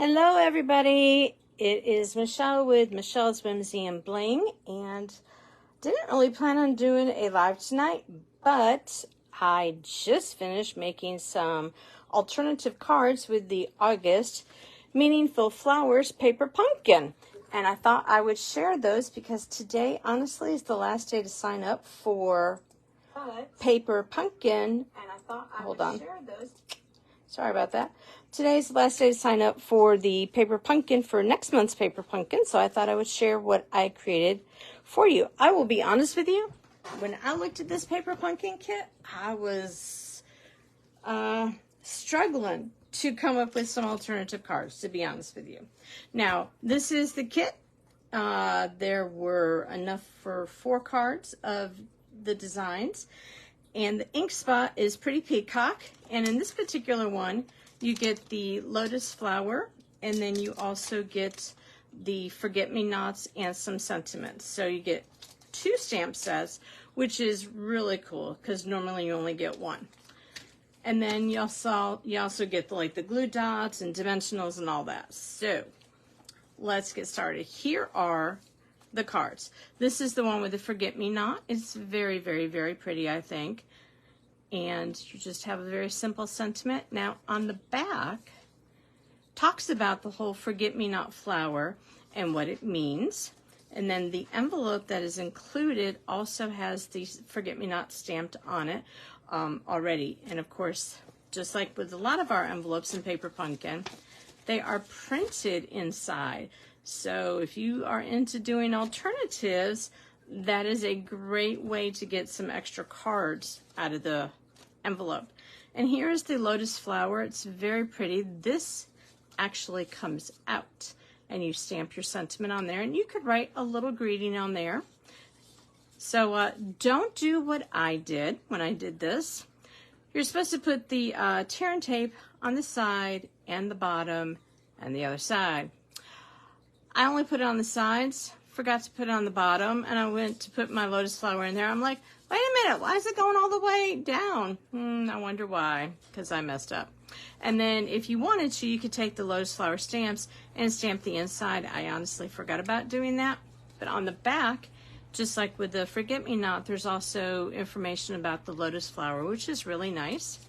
Hello everybody, it is Michelle with Michelle's Whimsy and Bling, and didn't really plan on doing a live tonight, but I just finished making some alternative cards with the August Meaningful Flowers paper pumpkin, and I thought I would share those because today honestly is the last day to sign up for paper pumpkin. And I thought I would share those. Sorry about that. Today's the last day to sign up for the paper pumpkin for next month's paper pumpkin, so I thought I would share what I created for you. I will be honest with you, when I looked at this paper pumpkin kit, I was struggling to come up with some alternative cards, to be honest with you. Now, this is the kit. There were enough for 4 cards of the designs. And the ink spot is Pretty Peacock, and in this particular one, you get the lotus flower, and then you also get the forget-me-nots and some sentiments. So you get 2 stamp sets, which is really cool because normally you only get 1. And then you also get the glue dots and dimensionals and all that. So let's get started. Here are the cards. This is the one with the forget-me-not. It's very, very, very pretty, I think. And you just have a very simple sentiment. Now, on the back, talks about the whole forget-me-not flower and what it means. And then the envelope that is included also has the forget-me-not stamped on it already. And of course, just like with a lot of our envelopes in Paper Pumpkin, they are printed inside. So if you are into doing alternatives, that is a great way to get some extra cards out of the envelope. And here's the lotus flower. It's very pretty. This actually comes out, and you stamp your sentiment on there, and you could write a little greeting on there. So don't do what I did when I did this. You're supposed to put the tear and tape on the side and the bottom and the other side. I only put it on the sides, forgot to put it on the bottom, and I went to put my lotus flower in there. I'm like, wait a minute, why is it going all the way down? I wonder why, because I messed up. And then if you wanted to, you could take the lotus flower stamps and stamp the inside. I honestly forgot about doing that. But on the back, just like with the forget-me-not, there's also information about the lotus flower, which is really nice.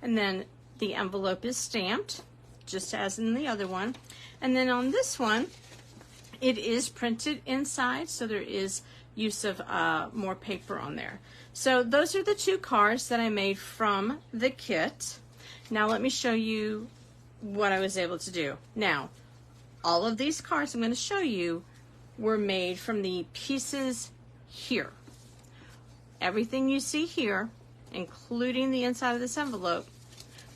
And then the envelope is stamped, just as in the other one. And then on this one, it is printed inside, so there is use of more paper on there. So those are the 2 cards that I made from the kit. Now let me show you what I was able to do. Now, all of these cards I'm going to show you were made from the pieces here. Everything you see here, including the inside of this envelope,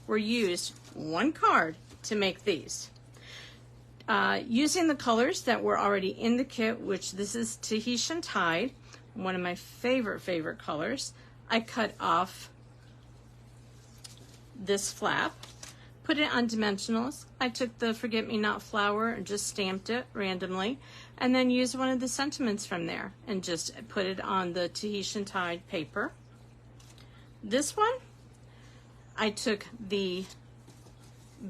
were used 1 card to make these. Using the colors that were already in the kit, which this is Tahitian Tide, one of my favorite colors, I cut off this flap, put it on dimensionals. I took the forget-me-not flower and just stamped it randomly, and then used one of the sentiments from there and just put it on the Tahitian Tide paper. This one, I took the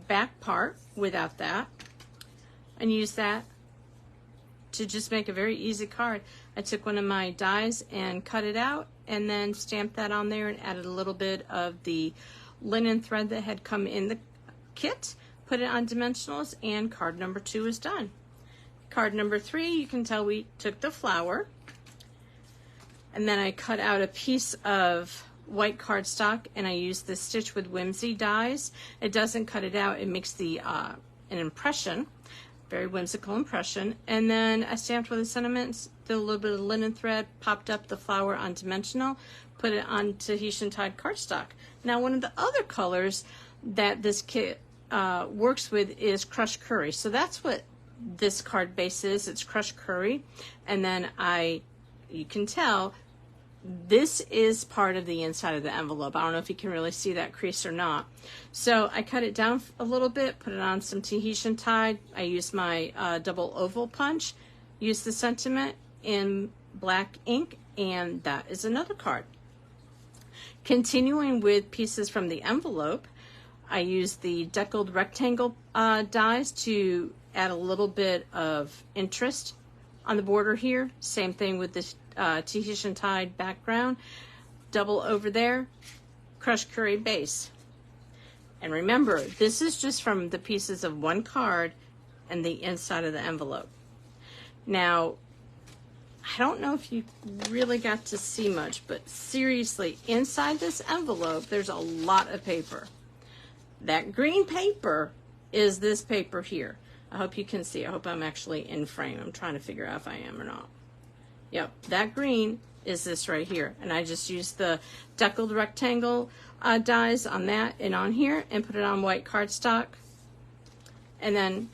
back part without that and use that to just make a very easy card. I took one of my dies and cut it out and then stamped that on there and added a little bit of the linen thread that had come in the kit, put it on dimensionals, and card number 2 is done. Card number 3, you can tell we took the flower, and then I cut out a piece of white cardstock and I used the Stitch with Whimsy dies. It doesn't cut it out, it makes the an impression. Very whimsical impression. And then I stamped with the sentiments, did a little bit of linen thread, popped up the flower on dimensional, put it on Tahitian Tide cardstock. Now, one of the other colors that this kit works with is crushed curry. So that's what this card base is. It's crushed curry. And then you can tell, this is part of the inside of the envelope. I don't know if you can really see that crease or not. So I cut it down a little bit, put it on some Tahitian Tide. I used my double oval punch, used the sentiment in black ink, and that is another card. Continuing with pieces from the envelope, I used the deckled rectangle dies to add a little bit of interest on the border here. Same thing with this Tahitian tied background. Double over there, crushed curry base. And remember, this is just from the pieces of one card and the inside of the envelope. Now, I don't know if you really got to see much, but seriously, inside this envelope, there's a lot of paper. That green paper is this paper here. I hope you can see. I hope I'm actually in frame. I'm trying to figure out if I am or not. Yep, that green is this right here. And I just used the deckled rectangle dies on that and on here and put it on white cardstock. And then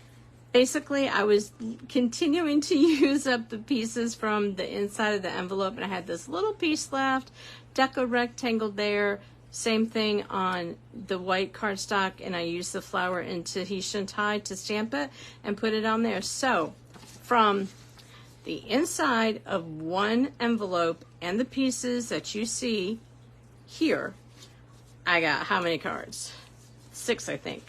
basically I was continuing to use up the pieces from the inside of the envelope, and I had this little piece left, deco rectangle there, same thing on the white cardstock, and I used the flower in Tahitian tie to stamp it and put it on there. So from the inside of one envelope and the pieces that you see here, I got how many cards? 6, I think.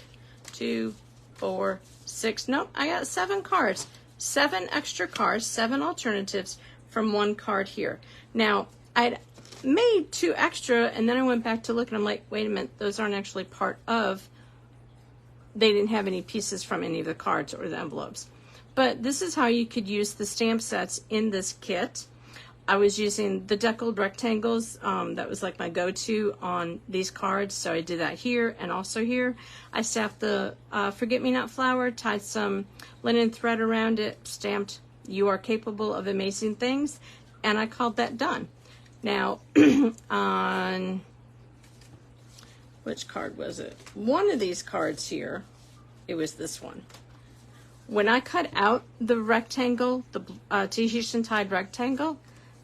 2, 4, 6. Nope, I got 7 cards. 7 extra cards, 7 alternatives from one card here. Now, I'd made 2 extra, and then I went back to look, and I'm like, wait a minute, those aren't actually part of, they didn't have any pieces from any of the cards or the envelopes. But this is how you could use the stamp sets in this kit. I was using the deckled rectangles. That was like my go-to on these cards, so I did that here and also here. I stamped the forget-me-not flower, tied some linen thread around it, stamped "You are capable of amazing things," and I called that done. Now, on which card was it? One of these cards here, it was this one. When I cut out the rectangle, the Tahitian tied rectangle,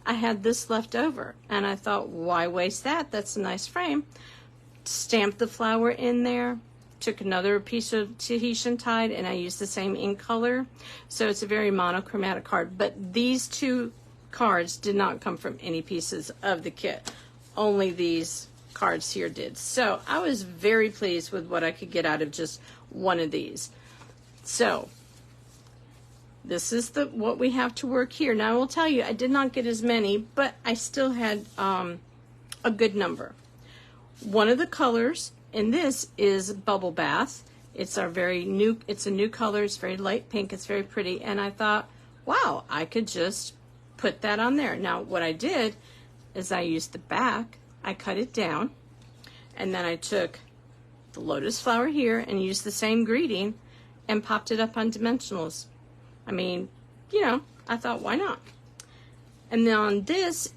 I had this left over, and I thought, why waste that? That's a nice frame. Stamped the flower in there, took another piece of Tahitian tied, and I used the same ink color. So it's a very monochromatic card, but these 2 cards did not come from any pieces of the kit. Only these cards here did. So I was very pleased with what I could get out of just one of these. So this is what we have to work here. Now I will tell you, I did not get as many, but I still had a good number. One of the colors in this is Bubble Bath. It's our it's a new color. It's very light pink. It's very pretty. And I thought, wow, I could just put that on there. Now what I did is I used the back, I cut it down, and then I took the lotus flower here and used the same greeting and popped it up on dimensionals. I mean, you know, I thought, why not? And then this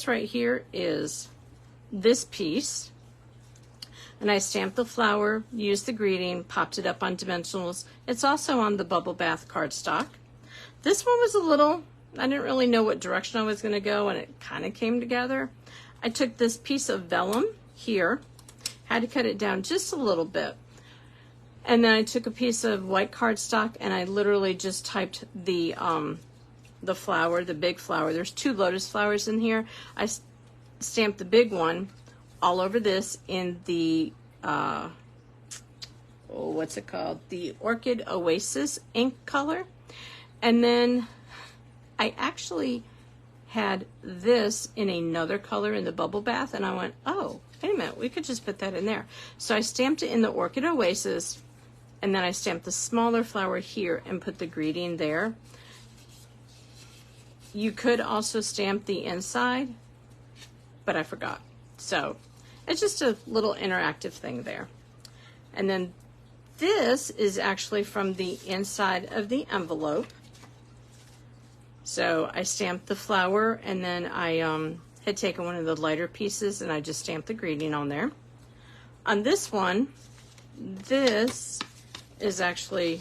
right here is this piece. And I stamped the flower, used the greeting, popped it up on dimensionals. It's also on the Bubble Bath cardstock. This one was a little, I didn't really know what direction I was going to go, and it kind of came together. I took this piece of vellum here, had to cut it down just a little bit. And then I took a piece of white cardstock, and I literally just typed the flower, the big flower. There's 2 lotus flowers in here. I stamped the big one all over this in the, what's it called? The Orchid Oasis ink color. And then I actually had this in another color in the Bubble Bath, and I went, oh, wait a minute, we could just put that in there. So I stamped it in the Orchid Oasis, and then I stamped the smaller flower here and put the greeting there. You could also stamp the inside, but I forgot. So it's just a little interactive thing there. And then this is actually from the inside of the envelope. So I stamped the flower, and then I had taken one of the lighter pieces and I just stamped the greeting on there. On this one, this is actually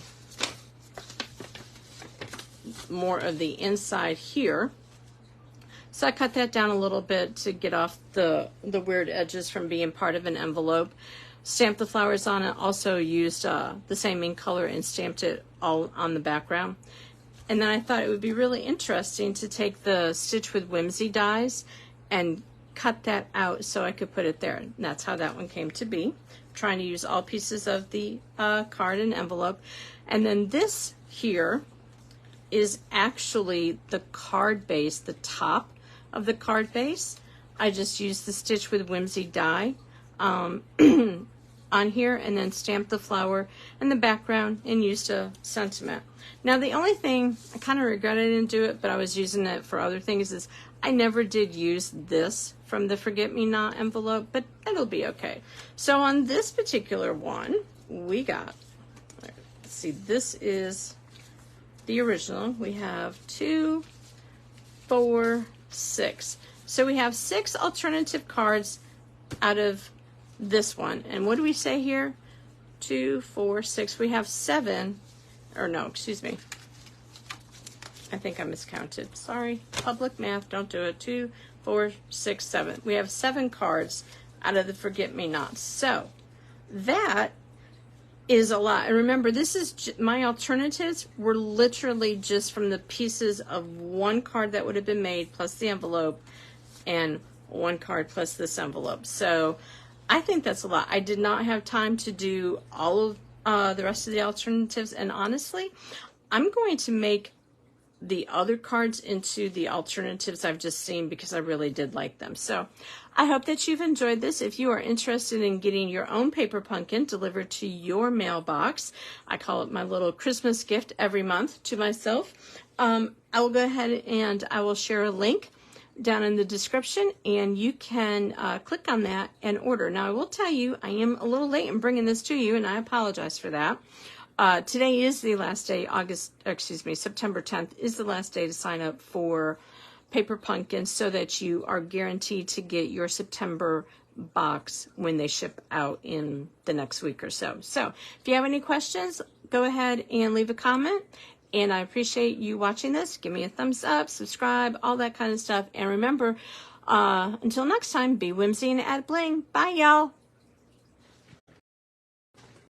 more of the inside here. So I cut that down a little bit to get off the weird edges from being part of an envelope. Stamped the flowers on it, also used the same ink color and stamped it all on the background. And then I thought it would be really interesting to take the Stitch with Whimsy dies and cut that out so I could put it there. And that's how that one came to be. Trying to use all pieces of the card and envelope. And then this here is actually the card base, the top of the card base. I just used the Stitch with Whimsy die on here, and then stamped the flower in the background and used a sentiment. Now the only thing, I kind of regret I didn't do it, but I was using it for other things, is I never did use this from the Forget Me Not envelope, but it'll be okay. So on this particular one, we got, let's see, this is the original. We have 2, 4, 6. So we have 6 alternative cards out of this one. And what do we say here? 2, 4, 6. We have 7, or no, excuse me. I think I miscounted. Sorry, public math, don't do it. 2, 4, 6, 7. We have 7 cards out of the Forget Me Nots. So that is a lot. And remember, this is my alternatives were literally just from the pieces of one card that would have been made plus the envelope, and one card plus this envelope. So I think that's a lot. I did not have time to do all of the rest of the alternatives, and honestly, I'm going to make the other cards into the alternatives I've just seen because I really did like them. So I hope that you've enjoyed this. If you are interested in getting your own paper pumpkin delivered to your mailbox, I call it my little Christmas gift every month to myself, I will go ahead and I will share a link down in the description, and you can click on that and order. Now I will tell you, I am a little late in bringing this to you, and I apologize for that. Today is the last day, September 10th is the last day to sign up for Paper Pumpkins so that you are guaranteed to get your September box when they ship out in the next week or so. So if you have any questions, go ahead and leave a comment. And I appreciate you watching this. Give me a thumbs up, subscribe, all that kind of stuff. And remember, until next time, be whimsy and add bling. Bye, y'all.